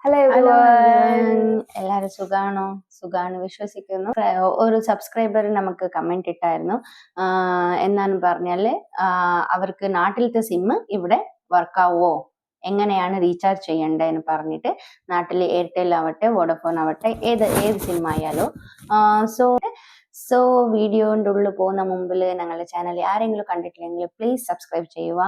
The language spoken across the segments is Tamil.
ഹലോ എവരിവൺ എല്ലാവരും സുഖാണ് വിശ്വസിക്കുന്നു. ഒരു സബ്സ്ക്രൈബർ നമുക്ക് കമന്റ് ഇട്ടായിരുന്നു. എന്നാന്ന് പറഞ്ഞാല് അവർക്ക് നാട്ടിലത്തെ സിം ഇവിടെ വർക്കാവോ, എങ്ങനെയാണ് റീചാർജ് ചെയ്യേണ്ടതെന്ന് പറഞ്ഞിട്ട്, നാട്ടിൽ എയർടെൽ ആവട്ടെ വോഡഫോൺ ആവട്ടെ ഏത് സിം ആയാലും സോ വീഡിയോൻ്റെ ഉള്ളിൽ പോകുന്ന മുമ്പിൽ ഞങ്ങളുടെ ചാനൽ ആരെങ്കിലും കണ്ടിട്ടില്ലെങ്കിൽ പ്ലീസ് സബ്സ്ക്രൈബ് ചെയ്യുക.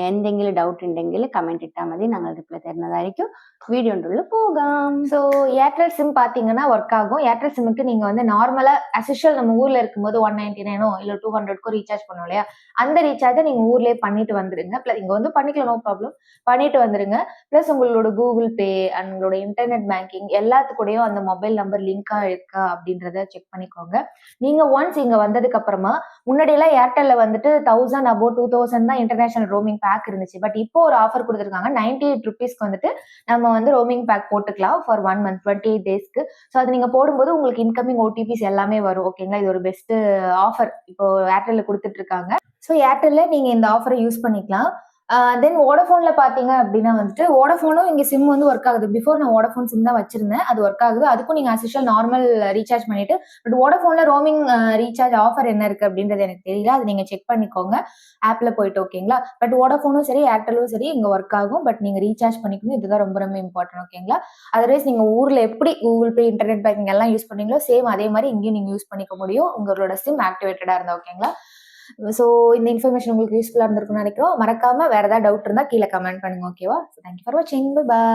എന്തെങ്കിലും ഡൗട്ട് ഉണ്ടെങ്കിൽ കമന്റ് ഇട്ടാൽ മതി, ഞങ്ങൾ റിപ്ലൈ തരുന്നതായിരിക്കും. வீடியோன்ற உள்ள போகாம். ஸோ ஏர்டெல் சிம் பார்த்தீங்கன்னா ஒர்க் ஆகும். ஏர்டெல் சிம்முக்கு நீங்கள் வந்து நார்மலாக அசிஷுவல் நம்ம ஊரில் இருக்கும்போது 199 இல்லை 200 ரீசார்ஜ் பண்ணுவோம் இல்லையா, அந்த ரீசார்ஜை நீங்கள் ஊர்லேயே பண்ணிட்டு வந்துருங்க. ப்ளஸ் இங்கே வந்து பண்ணிக்கலாம், நோ ப்ராப்ளம், பண்ணிட்டு வந்துருங்க. ப்ளஸ் உங்களோட கூகுள் பே அண்ட் உங்களோட இன்டர்நெட் பேங்கிங் எல்லாத்துக்கூடயும் அந்த மொபைல் நம்பர் லிங்காக இருக்கா அப்படின்றத செக் பண்ணிக்கோங்க. நீங்கள் ஒன்ஸ் இங்கே வந்ததுக்கு அப்புறமா, முன்னாடியெல்லாம் ஏர்டெல்ல வந்துட்டு 1000 அபோவ் 2000 தான் இன்டர்நேஷனல் ரோமிங் பேக் இருந்துச்சு. பட் இப்போ ஒரு ஆஃபர் கொடுத்துருக்காங்க. 98 ருபீஸ்க்கு வந்துட்டு நம்ம வந்து ரோமிங் பேக் போட்டுக்கலாம் ஃபார் 1 month 28 டேஸ்க்கு. ஸோ அது நீங்க போடும்போது உங்களுக்கு இன்கமிங் ஓடிபிஸ் எல்லாமே வரும். ஓகேங்களா, இது ஒரு பெஸ்ட் ஆஃபர் இப்போ ஏர்டெல்ல கொடுத்துட்டு இருக்காங்க. ஸோ ஏர்டெல்ல நீங்க இந்த ஆஃபரை யூஸ் பண்ணிக்கலாம். தென் வோடஃபோன்ல பாத்தீங்க அப்படின்னா வந்துட்டு வோடஃபோனும் இங்க சிம் வந்து ஒர்க் ஆகுது. பிஃபோர் நான் வோடஃபோன் சிம் தான் வச்சிருந்தேன், அது ஒர்க் ஆகுது. அதுக்கும் நீங்க அசிஷுவல் நார்மல் ரீசார்ஜ் பண்ணிட்டு, பட் வோடஃபோன்ல ரோமிங் ரீசார்ஜ் ஆஃபர் என்ன இருக்கு அப்படின்றது எனக்கு தெரியல, அது நீங்க செக் பண்ணிக்கோங்க ஆப்ல போயிட்டு. ஓகேங்களா, பட் வோடஃபோனும் சரி ஏர்டெலும் சரி இங்க ஒர்க் ஆகும். பட் நீங்க ரீசார்ஜ் பண்ணிக்கணும், இதுதான் ரொம்ப ரொம்ப இம்பார்ட்டன்ட். ஓகேங்களா, அதர்வைஸ் நீங்க ஊர்ல எப்படி கூகுள் பே இன்டர்நெட் பேங்கிங் எல்லாம் யூஸ் பண்ணீங்களோ சேம் அதே மாதிரி இங்கேயும் நீங்க யூஸ் பண்ணிக்க முடியும், உங்களோட சிம் ஆக்டிவேட்டடா இருந்தா. ஓகேங்களா, ஸோ இந்த இன்ஃபர்மேஷன் உங்களுக்கு யூஸ்ஃபுல்லாக இருந்திருக்கும்னு நினைக்கிறோம். மறக்காம வேற ஏதாவது டவுட் இருந்தால் கீழே கமெண்ட் பண்ணுங்க. ஓகேவா, தேங்க்யூ ஃபார் வாட்சிங், பை பாய்.